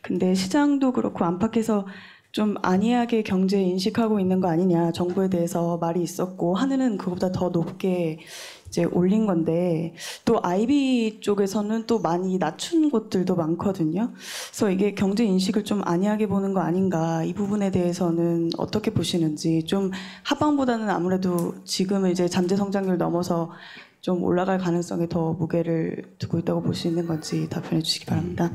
근데 시장도 그렇고 안팎에서 좀 안이하게 경제 인식하고 있는 거 아니냐, 정부에 대해서 말이 있었고 하늘은 그것보다 더 높게 이제 올린 건데 또 IB 쪽에서는 또 많이 낮춘 곳들도 많거든요. 그래서 이게 경제 인식을 좀 안이하게 보는 거 아닌가, 이 부분에 대해서는 어떻게 보시는지, 좀 하반보다는 아무래도 지금은 이제 잠재 성장률 넘어서 좀 올라갈 가능성에 더 무게를 두고 있다고 보시는 건지 답변해 주시기 바랍니다.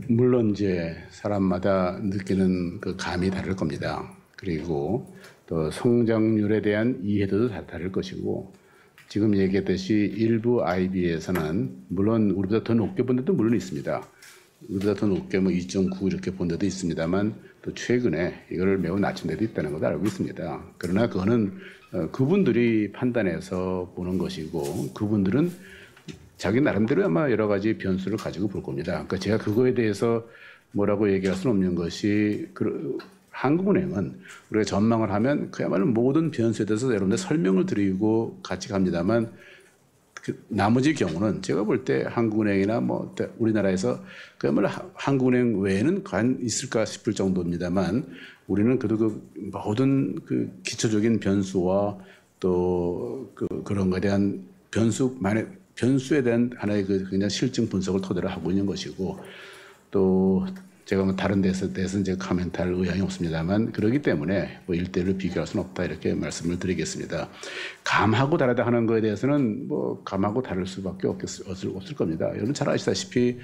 물론 이제 사람마다 느끼는 그 감이 다를 겁니다. 그리고 또 성장률에 대한 이해도도 다를 것이고 지금 얘기했듯이 일부 IB에서는 물론 우리보다 더 높게 본 데도 물론 있습니다. 우리보다 더 높게 뭐 2.9 이렇게 본 데도 있습니다만 또 최근에 이거를 매우 낮춘 데도 있다는 것도 알고 있습니다. 그러나 그거는 그분들이 판단해서 보는 것이고 그분들은 자기 나름대로 아마 여러 가지 변수를 가지고 볼 겁니다. 그러니까 제가 그거에 대해서 뭐라고 얘기할 수는 없는 것이 한국은행은 우리가 전망을 하면 그야말로 모든 변수에 대해서 여러분들 설명을 드리고 같이 갑니다만 나머지 경우는 제가 볼 때 한국은행이나 뭐 우리나라에서 그야말로 한국은행 외에는 과연 있을까 싶을 정도입니다만 우리는 그래도 모든 기초적인 변수와 또 그런 것에 대한 변수에 대한 하나의 그냥 실증 분석을 토대로 하고 있는 것이고 또 제가 뭐 다른 데서 대해서는 제가 코멘트할 의향이 없습니다만 그렇기 때문에 뭐 1대1로 비교할 수는 없다 이렇게 말씀을 드리겠습니다. 감하고 다르다 하는 거에 대해서는 뭐 감하고 다를 수밖에 없을 겁니다. 여러분 잘 아시다시피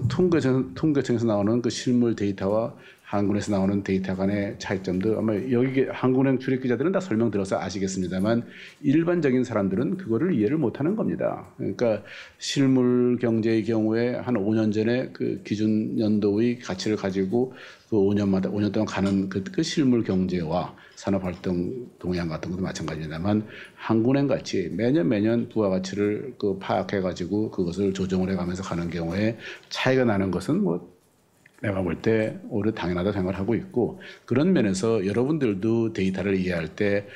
통계청에서 나오는 그 실물 데이터와 한국은행에서 나오는 데이터 간의 차이점도 아마 여기 한국은행 출입 기자들은 다 설명드려서 아시겠습니다만 일반적인 사람들은 그거를 이해를 못하는 겁니다. 그러니까 실물 경제의 경우에 한 5년 전에 그 기준 연도의 가치를 가지고 그 5년 동안 가는 그 실물 경제와 산업활동 동향 같은 것도 마찬가지입니다만 한국은행 같이 매년 부가가치를 파악해가지고 그것을 조정을 해가면서 가는 경우에 차이가 나는 것은 뭐 내가 볼 때 오히려 당연하다 생각을 하고 있고 그런 면에서 여러분들도 데이터를 이해할 때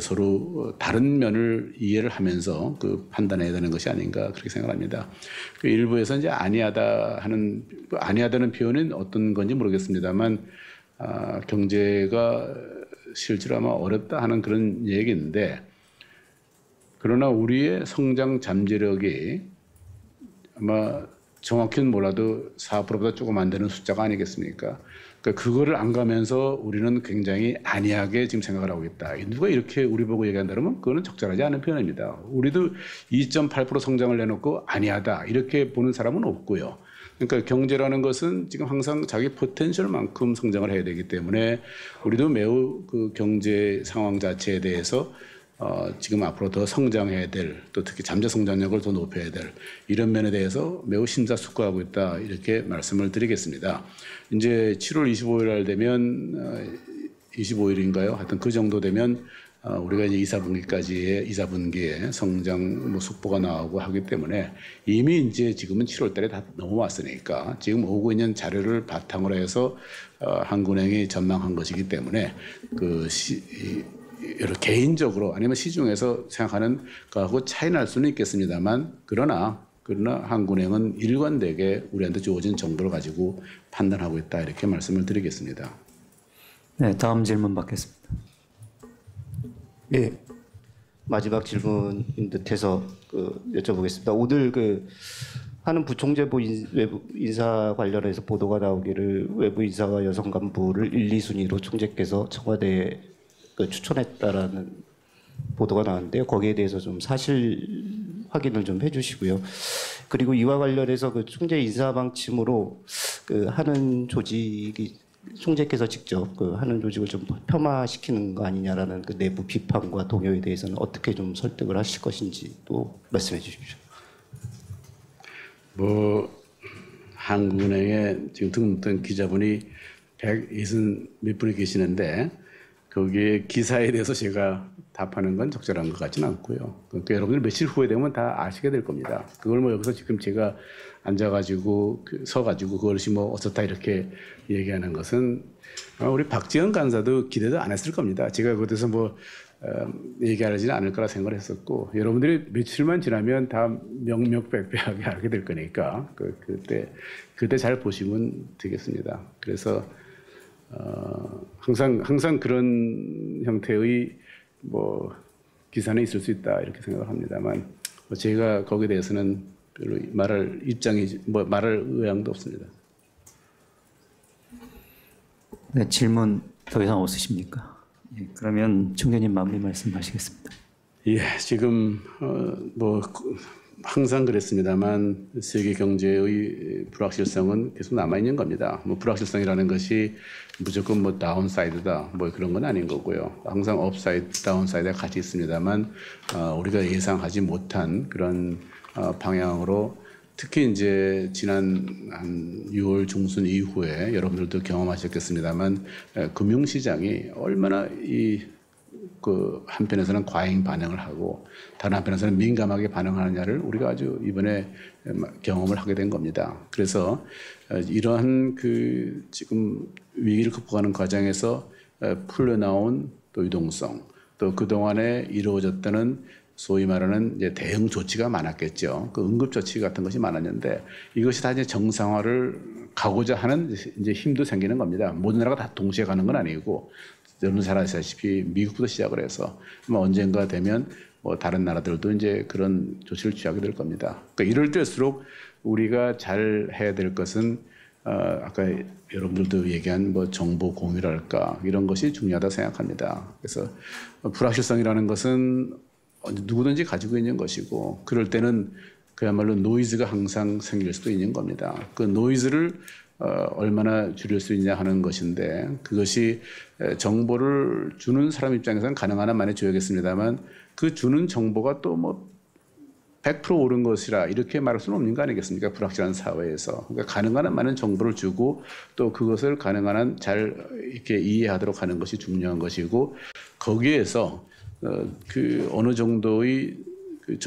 서로 다른 면을 이해를 하면서 판단해야 되는 것이 아닌가 그렇게 생각합니다. 일부에서 이제 아니하다는 표현은 어떤 건지 모르겠습니다만 경제가 실제로 아마 어렵다 하는 그런 얘기인데 그러나 우리의 성장 잠재력이 아마 정확히는 몰라도 4%보다 조금 안 되는 숫자가 아니겠습니까? 그러니까 그거를 안 가면서 우리는 굉장히 안이하게 지금 생각을 하고 있다. 누가 이렇게 우리 보고 얘기한다면 그거는 적절하지 않은 표현입니다. 우리도 2.8% 성장을 내놓고 안이하다 이렇게 보는 사람은 없고요. 그러니까 경제라는 것은 지금 항상 자기 포텐셜만큼 성장을 해야 되기 때문에 우리도 매우 그 경제 상황 자체에 대해서 지금 앞으로 더 성장해야 될, 또 특히 잠재 성장력을 더 높여야 될 이런 면에 대해서 매우 심사숙고하고 있다 이렇게 말씀을 드리겠습니다. 이제 7월 25일 날 되면 25일인가요? 하여튼 그 정도 되면 우리가 이제 이사분기에 성장 속보가 나오고 하기 때문에 이미 이제 지금은 7월 달에 다 넘어왔으니까 지금 오고 있는 자료를 바탕으로 해서 한국은행이 전망한 것이기 때문에 여러 개인적으로 아니면 시중에서 생각하는 거하고 차이 날 수는 있겠습니다만 그러나 한국은행은 일관되게 우리한테 주어진 정보를 가지고 판단하고 있다 이렇게 말씀을 드리겠습니다. 네, 다음 질문 받겠습니다. 예, 마지막 질문인 듯해서 여쭤보겠습니다. 오늘 하는 부총재부 외부 인사 관련해서 보도가 나오기를 외부 인사와 여성 간부를 1, 2순위로 총재께서 청와대에 추천했다라는 보도가 나왔는데요. 거기에 대해서 좀 사실 확인을 좀 해주시고요. 그리고 이와 관련해서 총재 인사 방침으로 하는 조직이 총재께서 직접 하는 조직을 좀 폄하시키는 거 아니냐라는 내부 비판과 동요에 대해서는 어떻게 좀 설득을 하실 것인지 또 말씀해 주십시오. 한국은행에 지금 등록된 기자분이 120 몇 분이 계시는데 거기에 기사에 대해서 제가 답하는 건 적절한 것 같지는 않고요. 그러니까 여러분들 며칠 후에 되면 다 아시게 될 겁니다. 그걸 여기서 지금 제가 앉아가지고 서가지고 그것이 어떻다 이렇게 얘기하는 것은 우리 박지원 간사도 기대도 안 했을 겁니다. 제가 그것에서 얘기하지는 않을 거라 생각을 했었고 여러분들이 며칠만 지나면 다 명명백백하게 알게 될 거니까 그때 잘 보시면 되겠습니다. 그래서 항상 그런 형태의 기사는 있을 수 있다 이렇게 생각을 합니다만 제가 거기에 대해서는 별로 말할 의향도 없습니다. 네, 질문 더 이상 없으십니까? 예, 그러면 총재님 마무리 말씀하시겠습니다. 예, 지금 항상 그랬습니다만 세계 경제의 불확실성은 계속 남아 있는 겁니다. 불확실성이라는 것이 무조건 다운사이드다 그런 건 아닌 거고요. 항상 업사이드, 다운사이드가 같이 있습니다만 우리가 예상하지 못한 그런 방향으로 특히 이제 지난 한 6월 중순 이후에 여러분들도 경험하셨겠습니다만 금융시장이 얼마나 그 한편에서는 과잉 반응을 하고 다른 한편에서는 민감하게 반응하느냐를 우리가 아주 이번에 경험을 하게 된 겁니다. 그래서 이러한 그 지금 위기를 극복하는 과정에서 풀려나온 또 유동성, 또 그동안에 이루어졌다는 소위 말하는 이제 대응 조치가 많았겠죠. 그 응급 조치 같은 것이 많았는데 이것이 다 이제 정상화를 가고자 하는 이제 힘도 생기는 겁니다. 모든 나라가 다 동시에 가는 건 아니고 여러분 잘 아시다시피 미국부터 시작을 해서 언젠가 되면 뭐 다른 나라들도 이제 그런 조치를 취하게 될 겁니다. 그러니까 이럴 때일수록 우리가 잘 해야 될 것은 아까 여러분들도 얘기한 뭐 정보 공유랄까 이런 것이 중요하다 생각합니다. 그래서 불확실성이라는 것은 누구든지 가지고 있는 것이고 그럴 때는 그야말로 노이즈가 항상 생길 수도 있는 겁니다. 그 노이즈를 얼마나 줄일 수 있냐 하는 것인데 그것이 정보를 주는 사람 입장에서는 가능한 한 많이 줘야겠습니다만 그 주는 정보가 또 뭐 100% 옳은 것이라 이렇게 말할 수는 없는 거 아니겠습니까? 불확실한 사회에서. 그러니까 가능한 한 많은 정보를 주고 또 그것을 가능한 한 잘 이렇게 이해하도록 하는 것이 중요한 것이고 거기에서 그 어느 정도의 그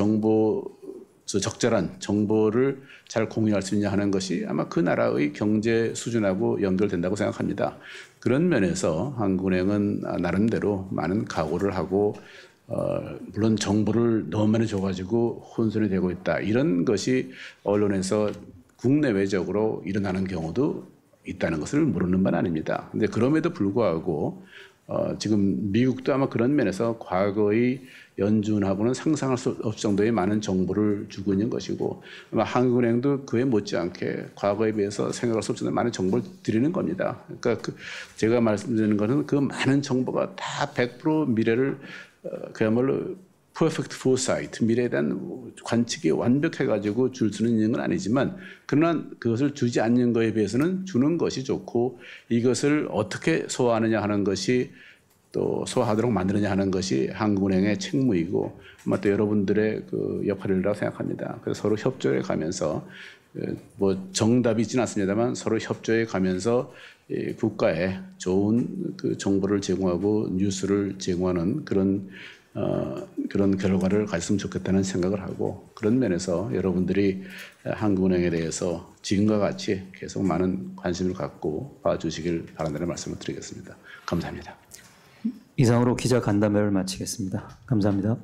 적절한 정보를 잘 공유할 수 있냐 하는 것이 아마 그 나라의 경제 수준하고 연결된다고 생각합니다. 그런 면에서 한국은행은 나름대로 많은 각오를 하고 물론 정보를 너무 많이 줘가지고 혼선이 되고 있다. 이런 것이 언론에서 국내외적으로 일어나는 경우도 있다는 것을 모르는 바는 아닙니다. 근데 그럼에도 불구하고 지금 미국도 아마 그런 면에서 과거의 연준하고는 상상할 수 없을 정도의 많은 정보를 주고 있는 것이고 아마 한국은행도 그에 못지않게 과거에 비해서 생각할 수 없을 정도의 많은 정보를 드리는 겁니다. 그러니까 제가 말씀드리는 것은 그 많은 정보가 다 100% 미래를 그야말로 perfect foresight, 미래에 대한 관측이 완벽해가지고 줄 수는 있는 건 아니지만 그러나 그것을 주지 않는 것에 비해서는 주는 것이 좋고 이것을 어떻게 소화하느냐 하는 것이 또 소화하도록 만드느냐 하는 것이 한국은행의 책무이고 아마 또 여러분들의 그 역할이라고 생각합니다. 그래서 서로 협조해 가면서 뭐 정답이 있지는 않습니다만 서로 협조해 가면서 국가에 좋은 그 정보를 제공하고 뉴스를 제공하는 그런 결과를 가졌으면 좋겠다는 생각을 하고 그런 면에서 여러분들이 한국은행에 대해서 지금과 같이 계속 많은 관심을 갖고 봐주시길 바란다는 말씀을 드리겠습니다. 감사합니다. 이상으로 기자 간담회를 마치겠습니다. 감사합니다.